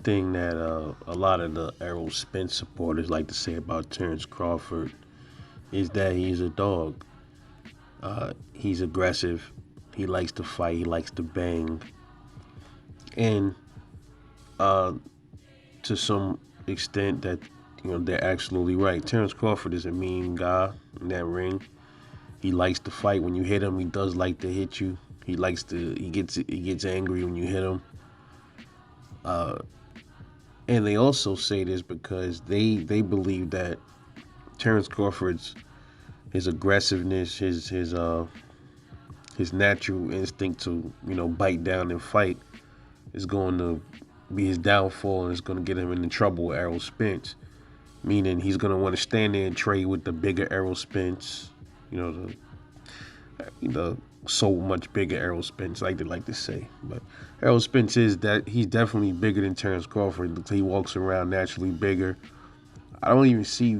thing that a lot of the Errol Spence supporters like to say about Terence Crawford is that he's a dog. He's aggressive. He likes to fight. He likes to bang. And uh, to some extent, that they're absolutely right. Terence Crawford is a mean guy in that ring. He likes to fight. When you hit him, he does like to hit you. He likes to. He gets angry when you hit him. Uh, and they also say this because they believe that Terence Crawford's his aggressiveness, his natural instinct to bite down and fight is going to be his downfall, and it's going to get him into trouble with Errol Spence. Meaning he's going to want to stand there and trade with the bigger Errol Spence, the so much bigger Errol Spence, like they like to say. But Errol Spence he's definitely bigger than Terence Crawford. He walks around naturally bigger. I don't even see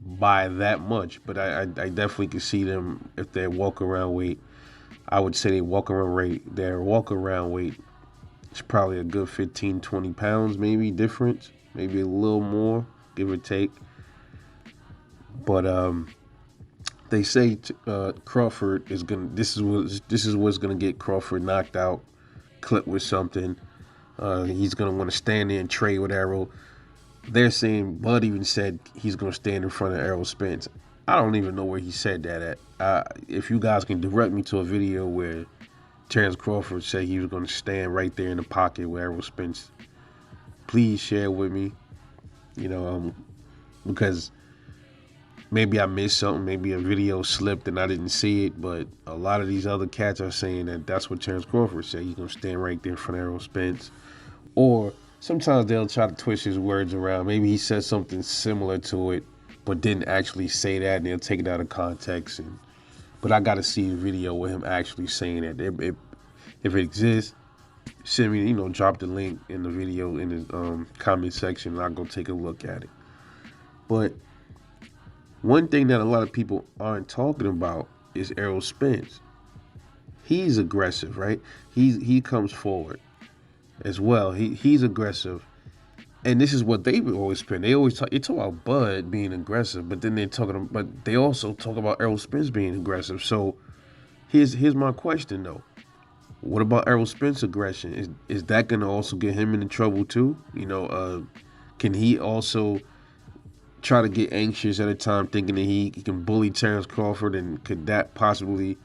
by that much, but I definitely can see them if they walk around weight. I would say their walk around weight is probably a good 15, 20 pounds, maybe difference, maybe a little more, give or take. But they say Crawford is gonna. This is what's gonna get Crawford knocked out, clipped with something. He's gonna want to stand there and trade with Errol. They're saying Bud even said he's gonna stand in front of Errol Spence. I don't even know where he said that at. If you guys can direct me to a video where Terence Crawford said he was gonna stand right there in the pocket with Errol Spence, please share with me. Because maybe I missed something. Maybe a video slipped and I didn't see it. But a lot of these other cats are saying that that's what Terence Crawford said. He's going to stand right there in front of Errol Spence. Or sometimes they'll try to twist his words around. Maybe he said something similar to it, but didn't actually say that. And they'll take it out of context. But I got to see a video with him actually saying that. If it exists, send me, drop the link in the video in the comment section. And I'll go take a look at it. But one thing that a lot of people aren't talking about is Errol Spence. He's aggressive, right? He comes forward as well. He's aggressive, and this is what they always spin. They talk about Bud being aggressive, but then but they also talk about Errol Spence being aggressive. So here's my question though: what about Errol Spence aggression? Is that going to also get him into trouble too? Can he also try to get anxious at a time, thinking that he can bully Terence Crawford, and could that possibly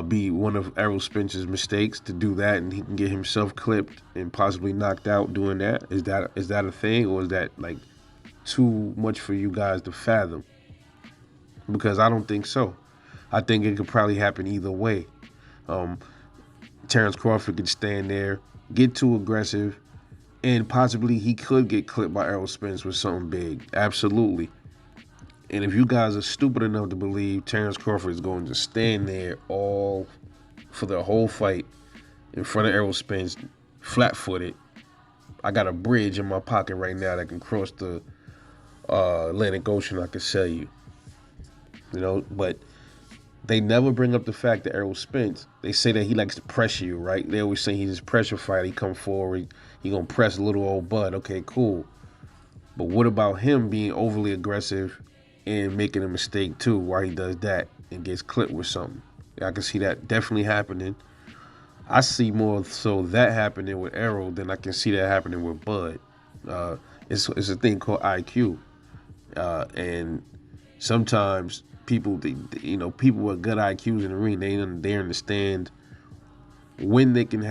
be one of Errol Spence's mistakes to do that, and he can get himself clipped and possibly knocked out doing that? Is that a thing, or is that like too much for you guys to fathom? Because I don't think so. I think it could probably happen either way. Terence Crawford could stand there, get too aggressive, and possibly he could get clipped by Errol Spence with something big. Absolutely. And if you guys are stupid enough to believe Terence Crawford is going to stand there all for the whole fight in front of Errol Spence, flat-footed, I got a bridge in my pocket right now that can cross the Atlantic Ocean. I can sell you. But they never bring up the fact that Errol Spence, they say that he likes to pressure you, right? They always say he's this pressure fighter. He come forward, he gonna press little old Bud. Okay, cool. But what about him being overly aggressive and making a mistake too while he does that and gets clipped with something? I can see that definitely happening. I see more so that happening with Errol than I can see that happening with Bud. It's a thing called IQ, and sometimes people, people with good IQs in the ring, they understand when they can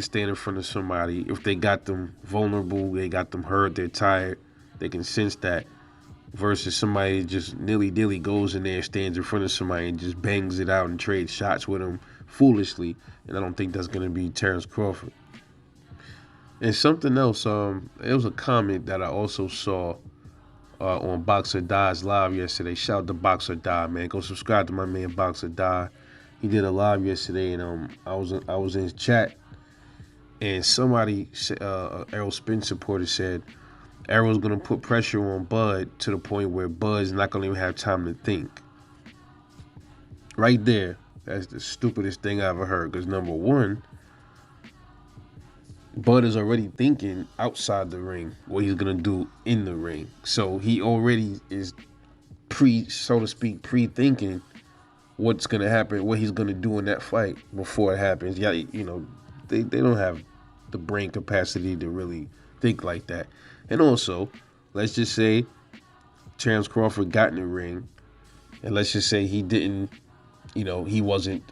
stand in front of somebody. If they got them vulnerable, they got them hurt, they're tired, they can sense that. Versus somebody just nilly-dilly goes in there, stands in front of somebody and just bangs it out and trades shots with them foolishly. And I don't think that's going to be Terence Crawford. And something else, there was a comment that I also saw on BOXERDIE's live yesterday. Shout out to BOXERDIE, man. Go subscribe to my man BOXERDIE. He did a live yesterday, and I was in his chat, and somebody, Errol Spence supporter, said Errol's gonna put pressure on Bud to the point where Bud's not gonna even have time to think. Right there, that's the stupidest thing I ever heard. Because number one, Bud is already thinking outside the ring what he's gonna do in the ring. So he already is so to speak, pre-thinking what's gonna happen, what he's gonna do in that fight before it happens. Yeah, they don't have the brain capacity to really think like that. And also, let's just say Terence Crawford got in the ring, and let's just say he didn't, he wasn't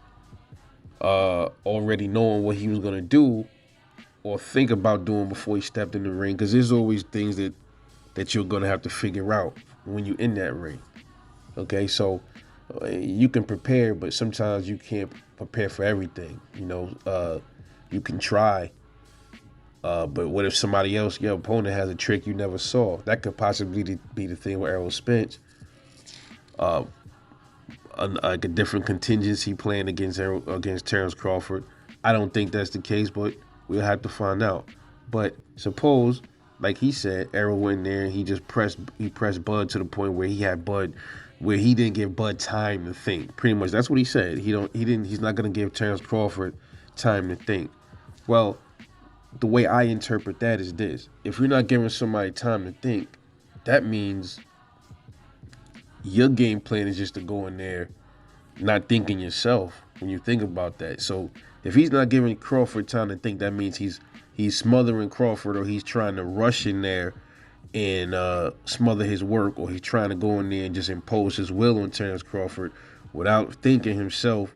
already knowing what he was gonna do or think about doing before he stepped in the ring. Because there's always things that you're gonna have to figure out when you're in that ring. Okay, so you can prepare, but sometimes you can't prepare for everything. You can try, but what if somebody else, your opponent, has a trick you never saw? That could possibly be the thing with Errol Spence. Like a different contingency plan against Terence Crawford. I don't think that's the case, but we'll have to find out. But suppose, like he said, Errol went there and he pressed Bud to the point where he didn't give Bud time to think. Pretty much, that's what he said. He's not gonna give Terence Crawford time to think. Well, the way I interpret that is this: if you're not giving somebody time to think, that means your game plan is just to go in there not thinking yourself when you think about that. So if he's not giving Crawford time to think, that means he's smothering Crawford, or he's trying to rush in there and smother his work, or he's trying to go in there and just impose his will on Terence Crawford without thinking himself,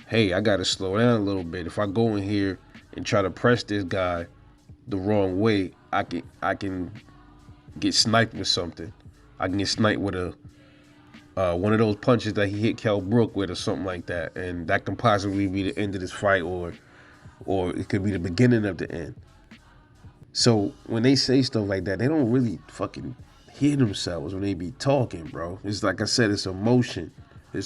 hey, I got to slow down a little bit. If I go in here and try to press this guy the wrong way, I can get sniped with something. I can get sniped with one of those punches that he hit Kell Brook with, or something like that, and that can possibly be the end of this fight, or it could be the beginning of the end. So when they say stuff like that, they don't really fucking hear themselves when they be talking, bro. It's like I said, it's emotion. They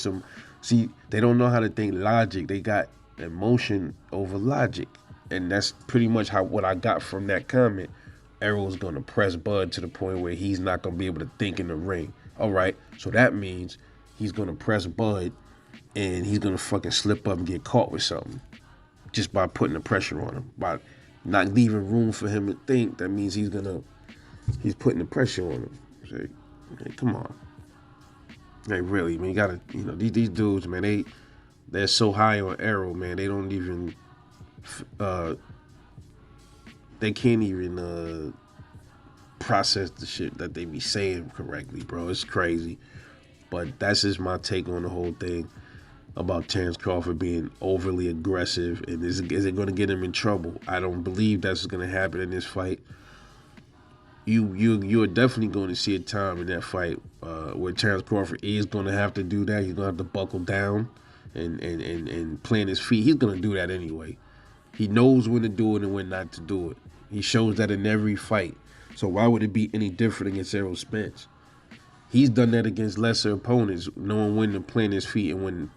don't know how to think logic. They got emotion over logic, and that's pretty much what I got from that comment. Errol's gonna press Bud to the point where he's not gonna be able to think in the ring. All right, so that means he's gonna press Bud, and he's gonna fucking slip up and get caught with something just by putting the pressure on him, by not leaving room for him to think. That means he's putting the pressure on him. Say, hey, come on, hey, really, man, you gotta, these dudes, man, they're so high on Errol, man, they don't even, they can't even process the shit that they be saying correctly, bro. It's crazy. But that's just my take on the whole thing about Terence Crawford being overly aggressive, and is it going to get him in trouble? I don't believe that's going to happen in this fight. You're definitely going to see a time in that fight where Terence Crawford is going to have to do that. He's going to have to buckle down and plant his feet. He's going to do that anyway. He knows when to do it and when not to do it. He shows that in every fight. So why would it be any different against Errol Spence? He's done that against lesser opponents, knowing when to plant his feet and when,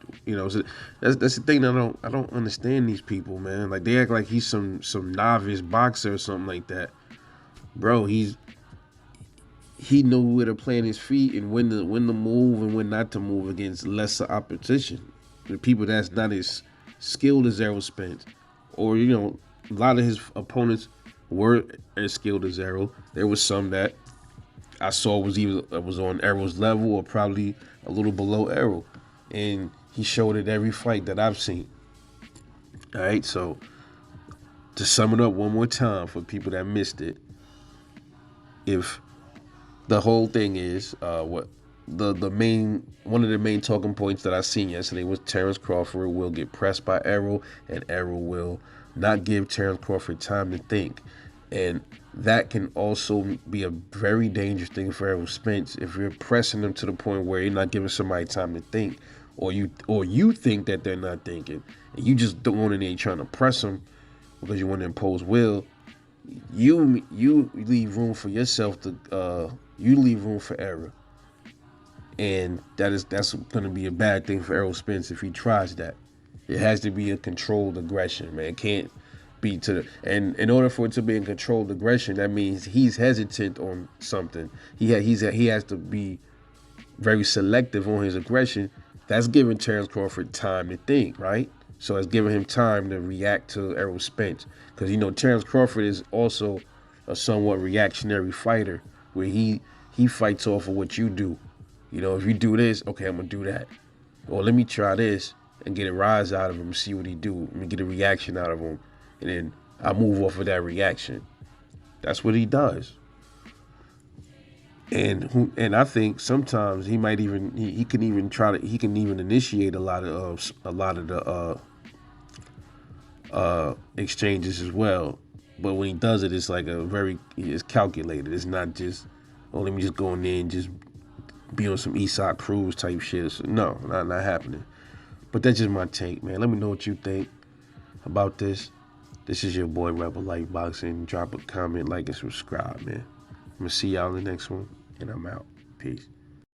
So that's the thing that I don't understand these people, man. Like, they act like he's some novice boxer or something like that. Bro, he knew where to plant his feet and when to move and when not to move against lesser opposition. The people that's not as skilled as Errol Spence, or a lot of his opponents were as skilled as Errol. There was some that I saw was on Errol's level or probably a little below Errol, and he showed it every fight that I've seen. All right, so to sum it up one more time for people that missed it, if the whole thing is one of the main talking points that I seen yesterday was Terence Crawford will get pressed by Errol, and Errol will not give Terence Crawford time to think. And that can also be a very dangerous thing for Errol Spence if you're pressing them to the point where you're not giving somebody time to think, or you think that they're not thinking, and you just don't want any trying to press them because you want to impose will. You leave room for yourself to you leave room for error, and that's going to be a bad thing for Errol Spence if he tries that. It has to be a controlled aggression, man. It can't be and in order for it to be a controlled aggression, that means he's hesitant on something. He has to be very selective on his aggression. That's giving Terence Crawford time to think, right? So it's giving him time to react to Errol Spence. Because, Terence Crawford is also a somewhat reactionary fighter where he fights off of what you do. If you do this, okay, I'm going to do that. Or let me try this and get a rise out of him, see what he do. Let me get a reaction out of him. And then I move off of that reaction. That's what he does. And I think sometimes he might even he can even initiate a lot of the exchanges as well. But when he does it, it's like it's calculated. It's not just, oh, let me just go in there and just be on some Eastside Cruise type shit. So, no, not happening. But that's just my take, man. Let me know what you think about this. This is your boy Rebel Life Boxing. Drop a comment, like, and subscribe, man. I'm gonna see y'all in the next one, and I'm out. Peace.